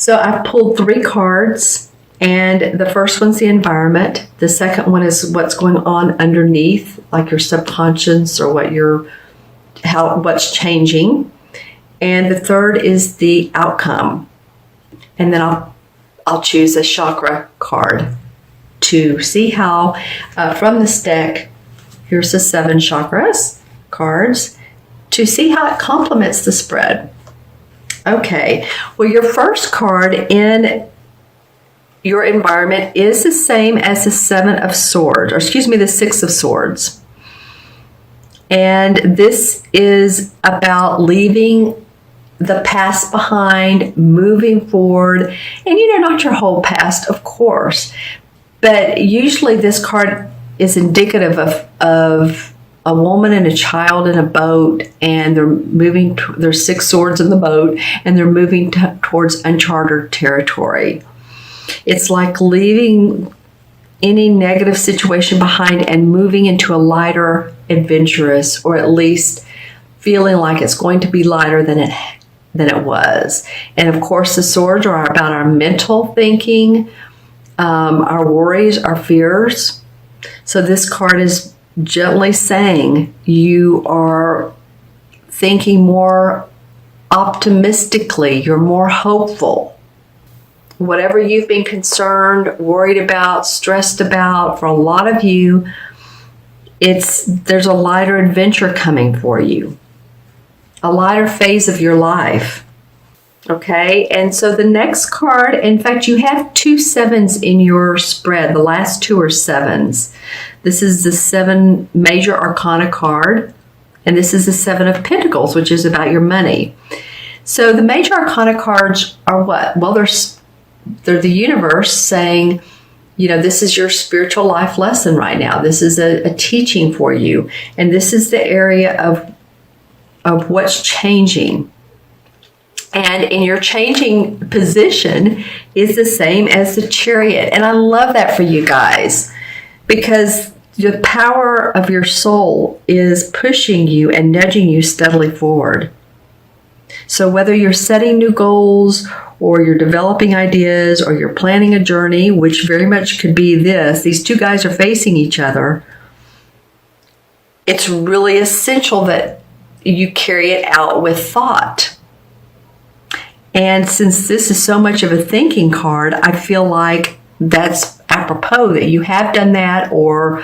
So I pulled 3 cards, and the first one's the environment. The second one is what's going on underneath, like your subconscious or what's changing. And the third is the outcome. And then I'll choose a chakra card to see how, from this deck, here's the 7 chakras cards, to see how it complements the spread. Okay, well, your first card in your environment is the same as the 7 of Swords, or excuse me, the 6 of Swords. And this is about leaving the past behind, moving forward, and not your whole past, of course, but usually this card is indicative of a woman and a child in a boat, and they're moving, there's 6 swords in the boat, and they're moving towards uncharted territory. It's like leaving any negative situation behind and moving into a lighter, adventurous, or at least feeling like it's going to be lighter than it was. And of course, the swords are about our mental thinking, our worries, our fears. So this card is gently saying you are thinking more optimistically, you're more hopeful. Whatever you've been concerned, worried about, stressed about, for a lot of you, there's a lighter adventure coming for you, a lighter phase of your life. Okay, and so the next card, in fact, you have 2 7s in your spread. The last 2 are 7s. This is the 7 major arcana card, and this is the 7 of Pentacles, which is about your money. So the major arcana cards are what? Well, they're the universe saying, this is your spiritual life lesson right now. This is a teaching for you, and this is the area of what's changing. And in your changing position is the same as the Chariot. And I love that for you guys, because the power of your soul is pushing you and nudging you steadily forward. So whether you're setting new goals, or you're developing ideas, or you're planning a journey, which very much could be these 2 guys are facing each other, it's really essential that you carry it out with thought. And since this is so much of a thinking card, I feel like that's apropos that you have done that, or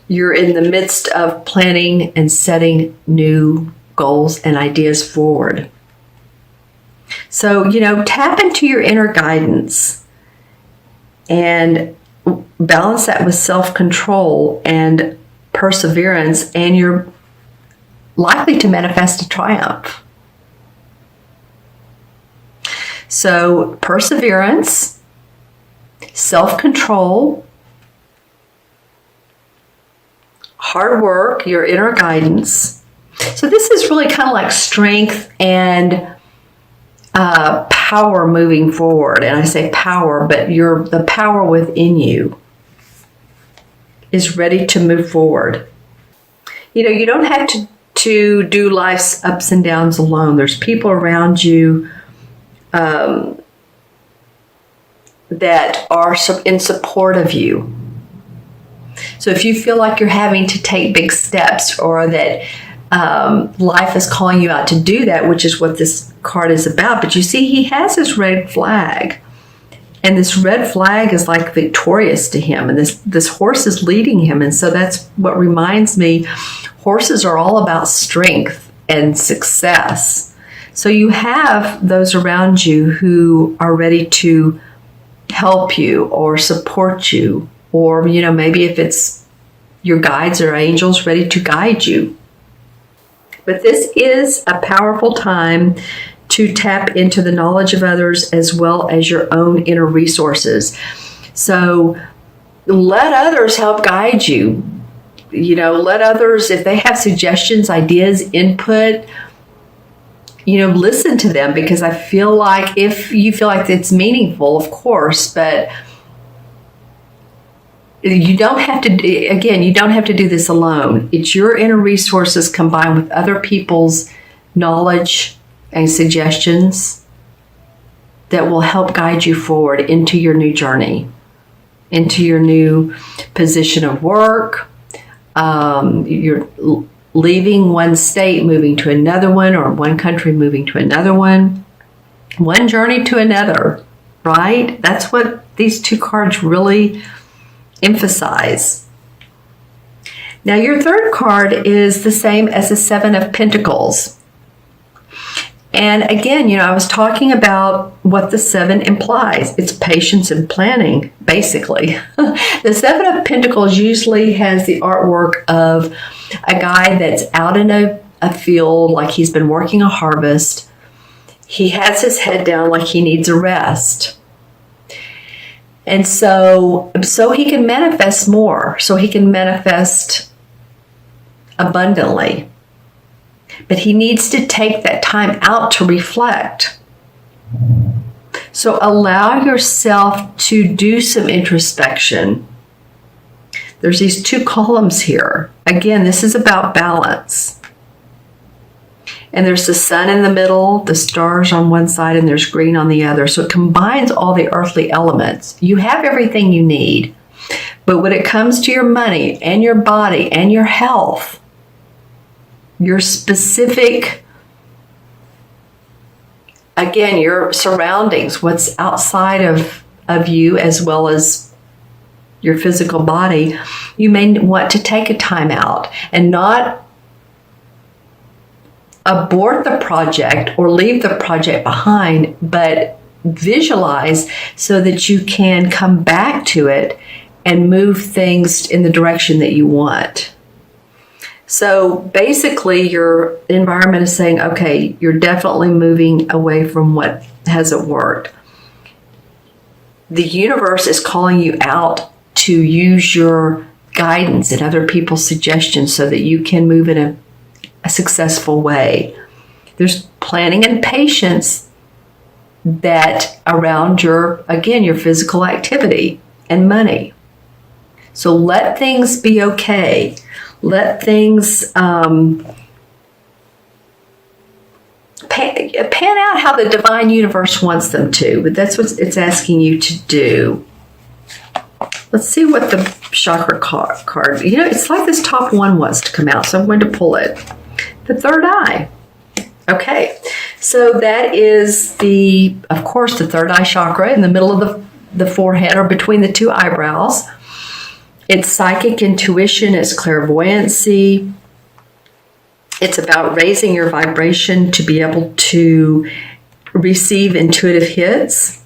you're in the midst of planning and setting new goals and ideas forward. So, tap into your inner guidance and balance that with self-control and perseverance, and you're likely to manifest a triumph. So perseverance, self-control, hard work, your inner guidance. So this is really kind of like strength and power moving forward. And I say power, but the power within you is ready to move forward. You don't have to do life's ups and downs alone. There's people around you that are in support of you. So if you feel like you're having to take big steps, or that life is calling you out to do that, which is what this card is about. But you see, he has this red flag, and this red flag is like victorious to him, and this horse is leading him. And so that's what reminds me, horses are all about strength and success. So you have those around you who are ready to help you or support you, or maybe if it's your guides or angels, ready to guide you. But this is a powerful time to tap into the knowledge of others as well as your own inner resources. So let others help guide you. Let others, if they have suggestions, ideas, input, listen to them, because I feel like if you feel like it's meaningful, of course, but you don't have to do this alone. It's your inner resources combined with other people's knowledge and suggestions that will help guide you forward into your new journey, into your new position of work. You're leaving one state, moving to another one, or one country, moving to another one journey to another, right? That's what these two cards really emphasize. Now, your third card is the same as the Seven of Pentacles. And again, I was talking about what the seven implies. It's patience and planning, basically. The Seven of Pentacles usually has the artwork of a guy that's out in a field, like he's been working a harvest. He has his head down like he needs a rest. And so he can manifest more, so he can manifest abundantly. But he needs to take that time out to reflect. So allow yourself to do some introspection. There's these two columns here. Again, this is about balance. And there's the sun in the middle, the stars on one side, and there's green on the other. So it combines all the earthly elements. You have everything you need. But when it comes to your money and your body and your health, your specific, again, your surroundings, what's outside of you as well as your physical body, you may want to take a time out and not abort the project or leave the project behind, but visualize so that you can come back to it and move things in the direction that you want. So basically, your environment is saying, okay, you're definitely moving away from what hasn't worked. The universe is calling you out to use your guidance and other people's suggestions so that you can move in a successful way. There's planning and patience that around your physical activity and money. So let things be okay. Let things pan out how the divine universe wants them to, but that's what it's asking you to do. Let's see what the chakra card, it's like this top one wants to come out, so I'm going to pull it. The third eye. Okay, so that is of course, the third eye chakra in the middle of the forehead or between the two eyebrows. It's psychic intuition, it's clairvoyancy. It's about raising your vibration to be able to receive intuitive hits.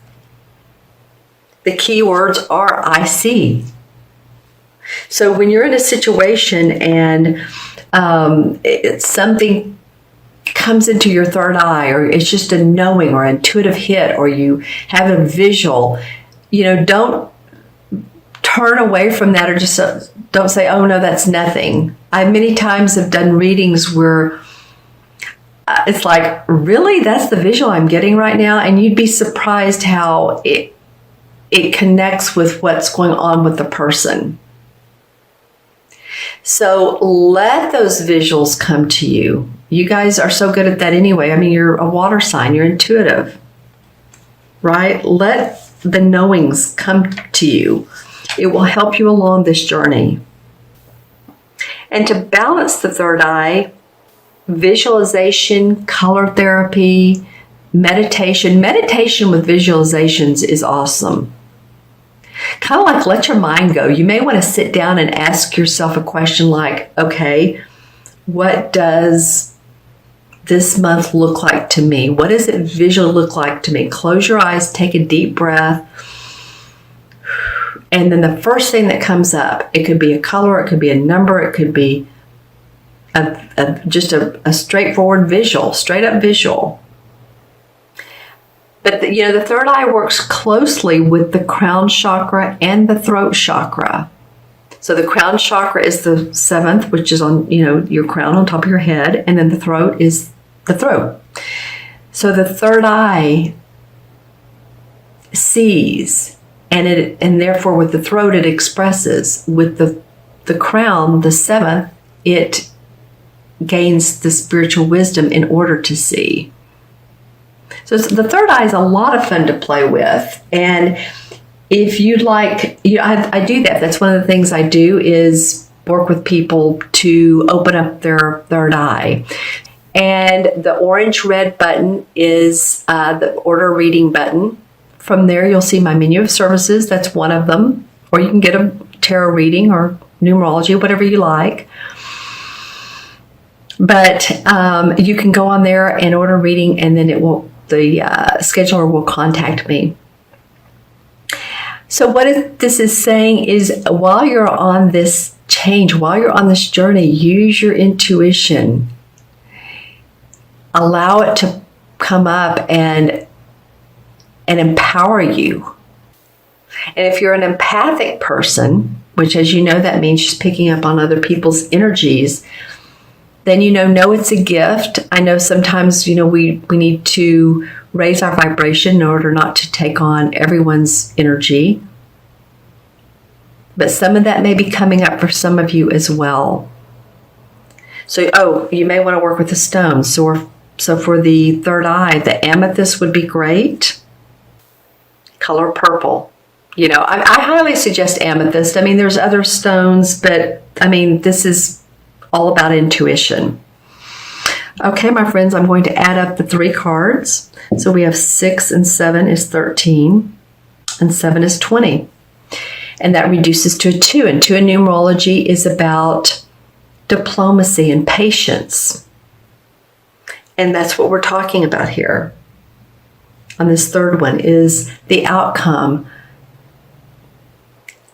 The key words are I see. So when you're in a situation and something comes into your third eye, or it's just a knowing or intuitive hit, or you have a visual, don't turn away from that, or just don't say, oh no, that's nothing. I many times have done readings where it's like, really, that's the visual I'm getting right now? And you'd be surprised how it connects with what's going on with the person. So let those visuals come to you. You guys are so good at that anyway. I mean, you're a water sign, you're intuitive, right? Let the knowings come to you. It will help you along this journey. And to balance the third eye, visualization, color therapy, meditation. Meditation with visualizations is awesome. Kind of like let your mind go. You may want to sit down and ask yourself a question like, okay, what does this month look like to me? What does it visually look like to me? Close your eyes, take a deep breath. And then the first thing that comes up, it could be a color, it could be a number, it could be just a straightforward visual, straight up visual. But the third eye works closely with the crown chakra and the throat chakra. So the crown chakra is the seventh, which is on your crown on top of your head, and then the throat is the throat. So the third eye sees. And therefore, with the throat, it expresses. With the crown, the seventh, it gains the spiritual wisdom in order to see. So the third eye is a lot of fun to play with. And if you'd like, I do that. That's one of the things I do is work with people to open up their third eye. And the orange-red button is the order reading button. From there, you'll see my menu of services. That's one of them. Or you can get a tarot reading or numerology, whatever you like. But you can go on there and order reading, and then the scheduler will contact me. So what this is saying is, while you're on this change, while you're on this journey, use your intuition. Allow it to come up and empower you. And if you're an empathic person, which, as you know, that means just picking up on other people's energies, then know it's a gift. I know sometimes, we need to raise our vibration in order not to take on everyone's energy. But some of that may be coming up for some of you as well. So, you may want to work with the stones. So for the third eye, the amethyst would be great. Color purple. I highly suggest amethyst. There's other stones, but this is all about intuition. Okay, my friends, I'm going to add up the 3 cards. So we have 6 and 7 is 13, and 7 is 20. And that reduces to a 2. And 2 in numerology is about diplomacy and patience. And that's what we're talking about here. On this third one is the outcome.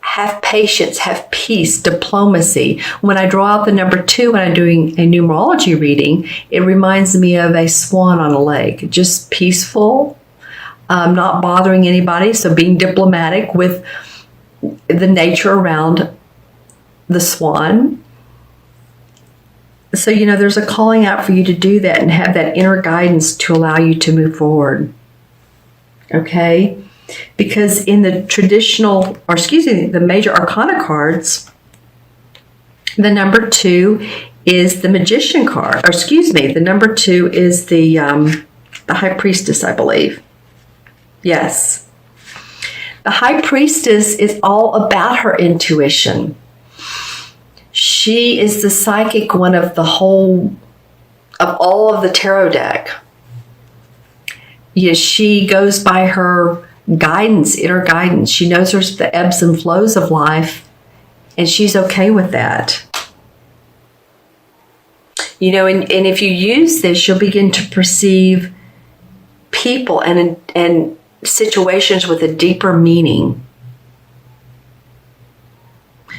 Have patience, have peace, diplomacy. When I draw out the number 2 when I'm doing a numerology reading, it reminds me of a swan on a lake. Just peaceful, not bothering anybody. So being diplomatic with the nature around the swan. So, there's a calling out for you to do that and have that inner guidance to allow you to move forward. Okay? Because in the the major arcana cards, the number 2 is the magician card. The number 2 is the high priestess, I believe. Yes. The high priestess is all about her intuition. She is the psychic one of all of the tarot deck. Yes, she goes by her guidance, inner guidance. She knows there's the ebbs and flows of life, and she's okay with that. And if you use this, you'll begin to perceive people and situations with a deeper meaning.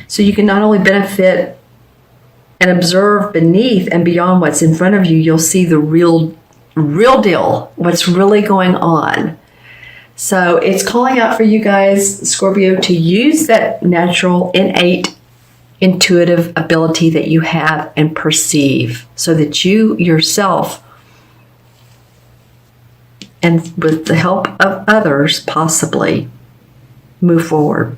So you can not only benefit and observe beneath and beyond what's in front of you, you'll see the real deal, what's really going on. So it's calling out for you guys, Scorpio, to use that natural, innate, intuitive ability that you have and perceive so that you yourself, and with the help of others, possibly move forward.